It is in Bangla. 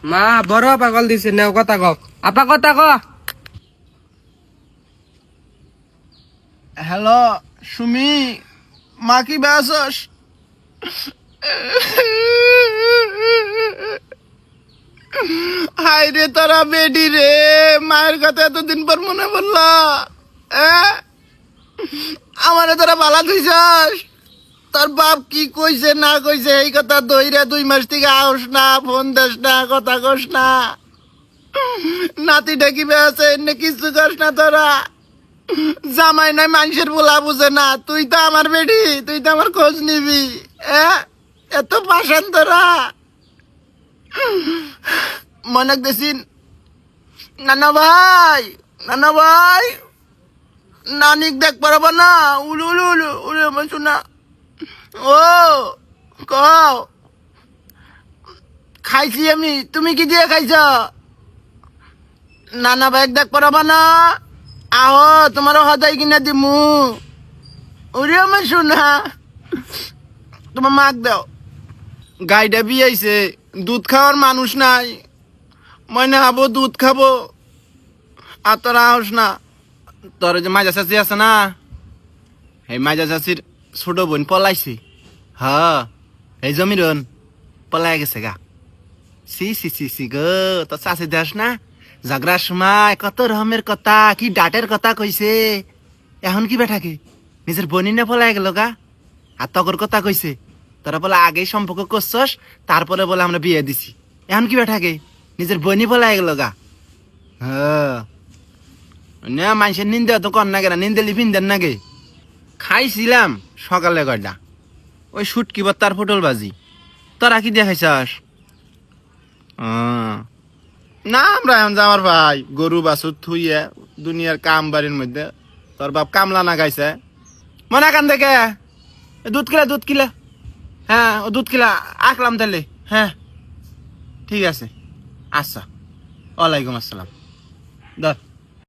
মা বড় পাগল দিছে নেও কথা ক আপা কথা ক হ্যালো সুমি মা কি বেসস হাই রে তোরা বেডি রে মায়ের কথা এতদিন পর মনে পড়লা আমারে তোরা বালা দিছস তোর বাপ কি কইছে না কইছে এই কথা দইরা 2 মাস থেকে আউস না ফোন দেস না কথা কস না নাতি ডাকিবে আছে এনে কিছু কস না তোরা জামাই নাই মানুষের বলা বুঝে না তুই তো আমার বেডি তুই তো আমার খোঁজ নিবি এত পাশান তোরা মনে দেখিন নানা ভাই নানিক দেখ পারবো না উলু উলু উলু উলু আমার শোনা ও কও খাইছি আমি তুমি কি দিয়ে খাইছ নানা ভাই দেখ পারবা না আহো তোমারও হদাই কিনা দিমু ওরে আমার শোনা তোমার মাক দাও গাইডা বিয়াইছে দুধ খাওয়ার মানুষ নাই মনে হাবো দুধ খাবো আর তোরা আহস না তোর যে মাজা চাচি আছে না এই মাজা চাচির ছোট বোন পলাইছে এই জমিরন পলাই গেছে গা সি গো তো চাচি দেখ না ঝগড়ার সময় কত রকমের কথা কি ডাটের কথা কইছে এখন কি বেঠাকে নিজের বোনই না পলাই গেল গা আর তগর কথা কইছে তোরা বলে আগেই সম্পর্ক করছস তারপরে বলে আমরা বিয়ে দিছি এখন কি বেঠাকে নিজের বোনই পলাই গেল গা না মানুষের নিন্দে তো কর না গে না নিন্দে লিফিন দেন নাগে খাইছিলাম সকালে কয়টা ওই শুটকি বত্তার পটল বাজি তোরা কি দেখাইছাস না আমরা এখন আমার ভাই গরু বাছুর থুইয়া দুনিয়ার কাম বাড়ির মধ্যে তোর বাপ কামলা না গাইছে মনে কান দেখে দুধ কিলা হ্যাঁ ও দুধ কিলা আঁকলাম তাহলে হ্যাঁ ঠিক আছে আচ্ছা ওয়ালাইকুম আসসালাম ধর